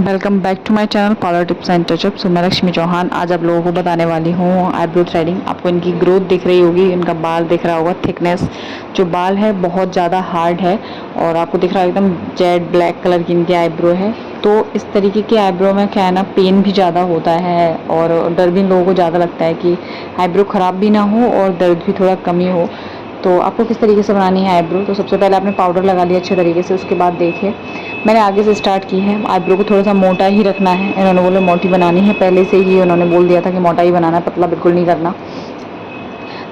Welcome back to my channel parlour tips and touch up. So मैं लक्ष्मी चौहान आज आप लोगों को बताने वाली हूँ आईब्रो थ्रेडिंग। आपको इनकी ग्रोथ दिख रही होगी, इनका बाल दिख रहा होगा, थिकनेस जो बाल है बहुत ज़्यादा हार्ड है और आपको दिख रहा है एकदम जेड ब्लैक कलर की इनकी आईब्रो है। तो इस तरीके की आईब्रो में क्या है ना, पेन भी ज़्यादा होता है और डर भी लोगों को ज़्यादा लगता है कि आईब्रो ख़राब भी ना हो और दर्द भी थोड़ा कम ही हो। तो आपको किस तरीके से बनानी है आईब्रो, तो सबसे पहले आपने पाउडर लगा लिया अच्छे तरीके से। उसके बाद देखिए मैंने आगे से स्टार्ट की है, आईब्रो को थोड़ा सा मोटा ही रखना है। इन्होंने बोले मोटी बनानी है, पहले से ही उन्होंने बोल दिया था कि मोटा ही बनाना है, पतला बिल्कुल नहीं करना।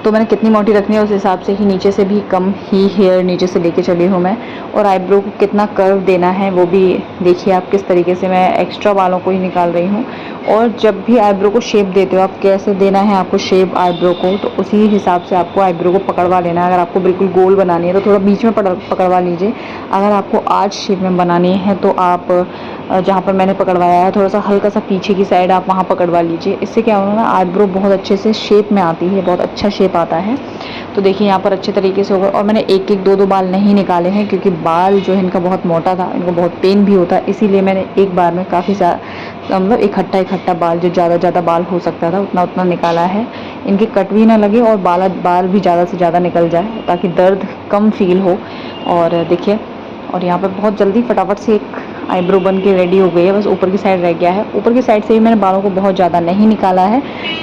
तो मैंने कितनी मोटी रखनी है उस हिसाब से ही नीचे से भी कम ही हेयर नीचे से लेके चली हूँ मैं। और आईब्रो को कितना कर्व देना है वो भी देखिए आप, किस तरीके से मैं एक्स्ट्रा बालों को ही निकाल रही हूँ। और जब भी आईब्रो को शेप देते हो आप, कैसे देना है आपको शेप आईब्रो को, तो उसी हिसाब से आपको आईब्रो को पकड़वा लेना है। अगर आपको बिल्कुल गोल बनानी है तो थोड़ा बीच में पकड़वा लीजिए। अगर आपको आर्च शेप में बनानी है तो आप जहाँ पर मैंने पकड़वाया है थोड़ा सा हल्का सा पीछे की साइड आप वहाँ पकड़वा लीजिए। इससे क्या होगा ना, आईब्रो बहुत अच्छे से शेप में आती है, बहुत अच्छा शेप आता है। तो देखिए यहाँ पर अच्छे तरीके से होगा। और मैंने एक एक दो दो बाल नहीं निकाले हैं क्योंकि बाल जो है इनका बहुत मोटा था, इनको बहुत पेन भी होता है, इसीलिए मैंने एक बार में काफ़ी सारा मतलब इकट्ठा बाल जो ज़्यादा बाल हो सकता था उतना उतना निकाला है। इनके कट भी ना लगे और बाल भी ज़्यादा से ज़्यादा निकल जाए ताकि दर्द कम फील हो। और देखिए, और यहाँ पर बहुत जल्दी फटाफट से एक आईब्रो बन के रेडी हो गई है। बस ऊपर की साइड रह गया है। ऊपर की साइड से भी मैंने बालों को बहुत ज़्यादा नहीं निकाला है,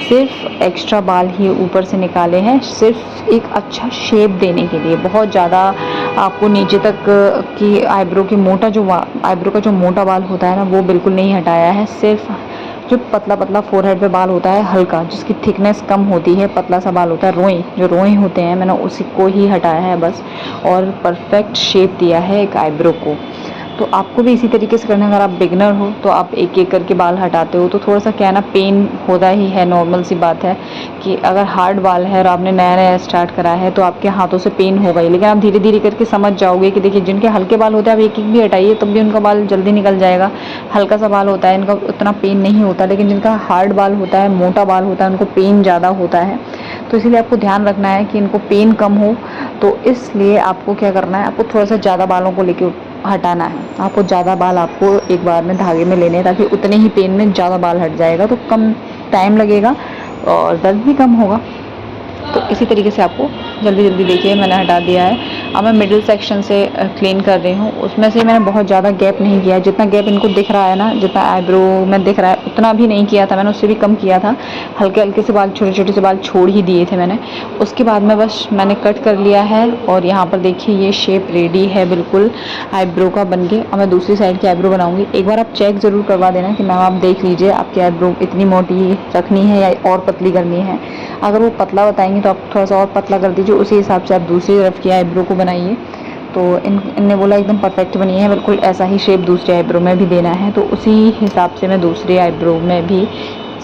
सिर्फ एक्स्ट्रा बाल ही ऊपर से निकाले हैं, सिर्फ एक अच्छा शेप देने के लिए। बहुत ज़्यादा आपको नीचे तक की आईब्रो की आईब्रो का जो मोटा बाल होता है ना, वो बिल्कुल नहीं हटाया है। सिर्फ जो पतला पतला फोरहेड पे बाल होता है हल्का, जिसकी थिकनेस कम होती है, पतला सा बाल होता है, रोए होते हैं, मैंने उसी को ही हटाया है बस। और परफेक्ट शेप दिया है एक आईब्रो को। तो आपको भी इसी तरीके से करना है। अगर आप बिगनर हो तो आप एक एक करके बाल हटाते हो तो थोड़ा सा क्या है ना, पेन होता ही है, नॉर्मल सी बात है कि अगर हार्ड बाल है और आपने नया नया स्टार्ट करा है तो आपके हाथों से पेन होगा ही। लेकिन आप धीरे धीरे करके समझ जाओगे कि देखिए जिनके हल्के बाल होते हैं आप एक एक भी हटाइए तब भी उनका बाल जल्दी निकल जाएगा। हल्का सा बाल होता है इनका उतना पेन नहीं होता, लेकिन जिनका हार्ड बाल होता है, मोटा बाल होता है, उनको पेन ज़्यादा होता है। तो इसीलिए आपको ध्यान रखना है कि इनको पेन कम हो। तो इसलिए आपको क्या करना है, आपको थोड़ा सा ज़्यादा बालों को लेके हटाना है। आपको ज़्यादा बाल आपको एक बार में धागे में लेने हैं ताकि उतने ही पेन में ज़्यादा बाल हट जाएगा, तो कम टाइम लगेगा और दर्द भी कम होगा। तो इसी तरीके से आपको जल्दी जल्दी देखिए मैंने हटा दिया है। अब मैं मिडिल सेक्शन से क्लीन कर रही हूँ। उसमें से मैंने बहुत ज़्यादा गैप नहीं किया है, जितना गैप इनको दिख रहा है ना, जितना आईब्रो में दिख रहा है उतना भी नहीं किया था मैंने, उससे भी कम किया था। हल्के हल्के से बाल, छोटे छोटे से बाल छोड़ ही दिए थे मैंने। उसके बाद में बस मैंने कट कर लिया है और यहाँ पर देखिए ये शेप रेडी है बिल्कुल आईब्रो का बन के। अब मैं दूसरी साइड की आईब्रो बनाऊँगी। एक बार आप चेक ज़रूर करवा देना कि मैम आप देख लीजिए आपकी आईब्रो इतनी मोटी रखनी है या और पतली करनी है। अगर वो पतला बताएंगे तो आप थोड़ा सा और पतला कर दीजिए, उसी हिसाब से आप दूसरी तरफ की आईब्रो को बनाइए। तो इनने बोला एकदम परफेक्ट बनी है, बिल्कुल ऐसा ही शेप दूसरी आईब्रो में भी देना है, तो उसी हिसाब से मैं दूसरी आईब्रो में भी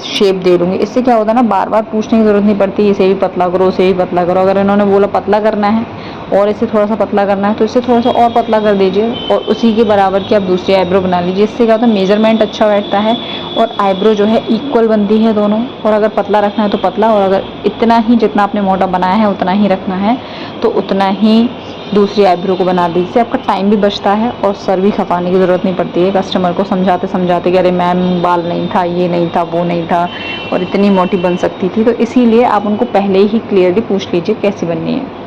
शेप दे दूँगी। इससे क्या होता है ना, बार बार पूछने की ज़रूरत नहीं पड़ती इसे भी पतला करो, उसे भी पतला करो। अगर इन्होंने बोला पतला करना है और इसे थोड़ा सा पतला करना है तो इसे थोड़ा सा और पतला कर दीजिए और उसी के बराबर की आप दूसरी आईब्रो बना लीजिए। इससे क्या होता है, मेजरमेंट अच्छा बैठता है और आईब्रो जो है इक्वल बनती है दोनों। और अगर पतला रखना है तो पतला, और अगर इतना ही जितना आपने मोटा बनाया है उतना ही रखना है तो उतना ही दूसरी आईब्रो को बना दीजिए। आपका टाइम भी बचता है और सर भी खपाने की ज़रूरत नहीं पड़ती है कस्टमर को समझाते समझाते कि अरे मैम बाल नहीं था, ये नहीं था, वो नहीं था और इतनी मोटी बन सकती थी। तो इसीलिए आप उनको पहले ही क्लियरली पूछ लीजिए कैसी बननी है।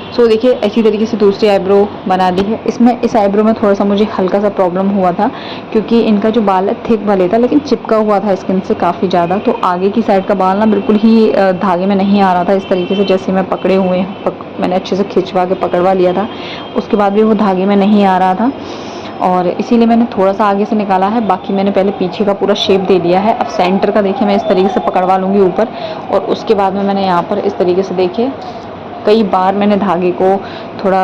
सो देखिए इसी तरीके से दूसरी आईब्रो बना दी है। इस आईब्रो में थोड़ा सा मुझे हल्का सा प्रॉब्लम हुआ था क्योंकि इनका जो बाल है थिक वाले था, लेकिन चिपका हुआ था स्किन से काफ़ी ज़्यादा। तो आगे की साइड का बाल ना बिल्कुल ही धागे में नहीं आ रहा था इस तरीके से, जैसे मैं पकड़े हुए मैंने अच्छे से खिंचवा के पकड़वा लिया था, उसके बाद भी वो धागे में नहीं आ रहा था और इसीलिए मैंने थोड़ा सा आगे से निकाला है। बाकी मैंने पहले पीछे का पूरा शेप दे दिया है। अब सेंटर का देखिए मैं इस तरीके से पकड़वा लूँगी ऊपर, और उसके बाद में मैंने यहाँ पर इस तरीके से देखिए कई बार मैंने धागे को थोड़ा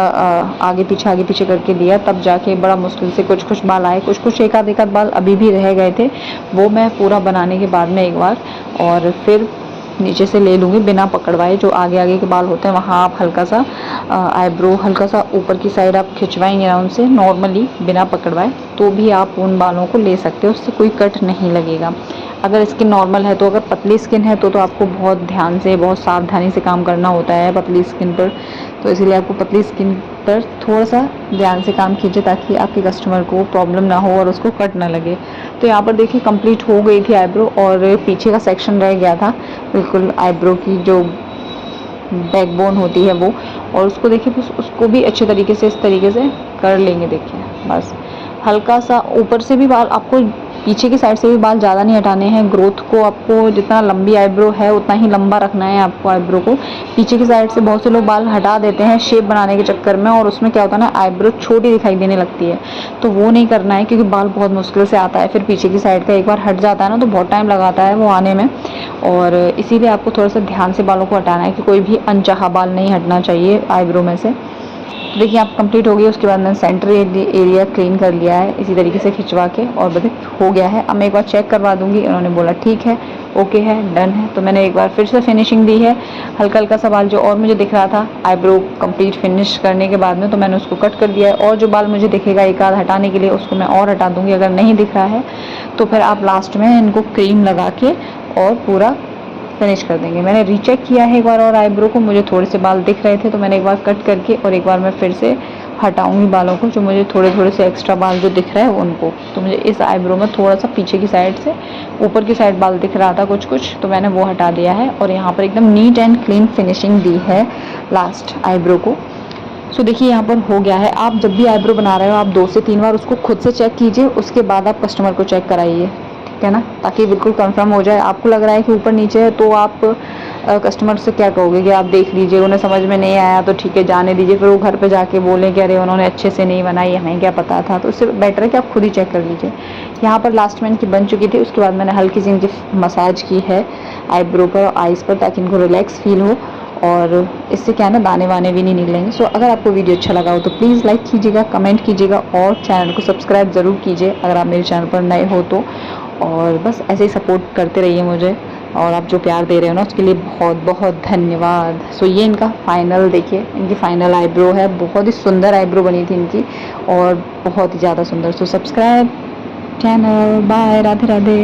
आगे पीछे करके दिया, तब जाके बड़ा मुश्किल से कुछ बाल आए। कुछ एक आध बाल अभी भी रह गए थे, वो मैं पूरा बनाने के बाद में एक बार और फिर नीचे से ले लूँगी बिना पकड़वाए। जो आगे के बाल होते हैं वहाँ आप हल्का सा आईब्रो हल्का सा ऊपर की साइड आप खिंचवाएंगे ना उनसे नॉर्मली बिना पकड़वाए, तो भी आप उन बालों को ले सकते हो, उससे कोई कट नहीं लगेगा। अगर स्किन नॉर्मल है तो, अगर पतली स्किन है तो आपको बहुत ध्यान से, बहुत सावधानी से काम करना होता है पतली स्किन पर। तो इसीलिए आपको पतली स्किन पर थोड़ा सा ध्यान से काम कीजिए ताकि आपके कस्टमर को प्रॉब्लम ना हो और उसको कट ना लगे। तो यहाँ पर देखिए कंप्लीट हो गई थी आईब्रो, और पीछे का सेक्शन रह गया था बिल्कुल आईब्रो की जो बैकबोन होती है वो, और उसको देखिए बस उसको भी अच्छे तरीके से इस तरीके से कर लेंगे। देखिए बस हल्का सा ऊपर से भी बाल, आपको पीछे की साइड से भी बाल ज़्यादा नहीं हटाने हैं। ग्रोथ को आपको जितना लंबी आईब्रो है उतना ही लंबा रखना है आपको आईब्रो को। पीछे की साइड से बहुत से लोग बाल हटा देते हैं शेप बनाने के चक्कर में, और उसमें क्या होता है ना, आईब्रो छोटी दिखाई देने लगती है। तो वो नहीं करना है क्योंकि बाल बहुत मुश्किल से आता है, फिर पीछे की साइड का एक बार हट जाता है ना तो बहुत टाइम लगाता है वो आने में, और इसीलिए आपको थोड़ा सा ध्यान से बालों को हटाना है कि कोई भी अनचाहा बाल नहीं हटना चाहिए आईब्रो में से। तो देखिए आप कंप्लीट हो गई। उसके बाद मैंने सेंटर एरिया क्लीन कर लिया है इसी तरीके से खिंचवा के, और बस हो गया है। अब मैं एक बार चेक करवा दूंगी। उन्होंने बोला ठीक है, ओके है, डन है। तो मैंने एक बार फिर से फिनिशिंग दी है। हल्का हल्का सा बाल जो और मुझे दिख रहा था आईब्रो कंप्लीट फिनिश करने के बाद में, तो मैंने उसको कट कर दिया है। और जो बाल मुझे दिखेगा एक आध हटाने के लिए, उसको मैं और हटा दूंगी। अगर नहीं दिख रहा है तो फिर आप लास्ट में इनको क्रीम लगा के और पूरा फिनिश कर देंगे। मैंने रीचेक किया है एक बार और आईब्रो को, मुझे थोड़े से बाल दिख रहे थे तो मैंने एक बार कट करके और एक बार मैं फिर से हटाऊंगी बालों को, जो मुझे थोड़े थोड़े से एक्स्ट्रा बाल जो दिख रहा है उनको। तो मुझे इस आईब्रो में थोड़ा सा पीछे की साइड से ऊपर की साइड बाल दिख रहा था कुछ कुछ, तो मैंने वो हटा दिया है। और यहाँ पर एकदम नीट एंड क्लीन फिनिशिंग दी है लास्ट आईब्रो को। सो देखिए यहाँ पर हो गया है। आप जब भी आईब्रो बना रहे हो आप 2 से 3 बार उसको खुद से चेक कीजिए, उसके बाद आप कस्टमर को चेक कराइए, ठीक है ना, ताकि बिल्कुल कंफर्म हो जाए। आपको लग रहा है कि ऊपर नीचे है तो आप कस्टमर से क्या कहोगे कि आप देख लीजिए, उन्हें समझ में नहीं आया तो ठीक है जाने दीजिए, फिर वो घर पे जाके बोलें कि अरे उन्होंने अच्छे से नहीं बनाई, हमें क्या पता था। तो उससे बेटर है कि आप खुद ही चेक कर लीजिए। यहाँ पर लास्ट में इनकी बन चुकी थी। उसके बाद मैंने हल्की सी इनकी मसाज की है आईब्रो पर और आइज़ पर, ताकि इनको रिलैक्स फील हो, और इससे क्या है ना, दाने वाने भी नहीं निकलेंगे। सो अगर आपको वीडियो अच्छा लगा हो तो प्लीज़ लाइक कीजिएगा, कमेंट कीजिएगा और चैनल को सब्सक्राइब ज़रूर कीजिए अगर आप मेरे चैनल पर नए हो तो। और बस ऐसे ही सपोर्ट करते रहिए मुझे, और आप जो प्यार दे रहे हो ना उसके लिए बहुत बहुत धन्यवाद। सो ये इनका फाइनल देखिए, इनकी फाइनल आईब्रो है। बहुत ही सुंदर आईब्रो बनी थी इनकी, और बहुत ही ज़्यादा सुंदर। So subscribe channel. Bye, Radhe Radhe.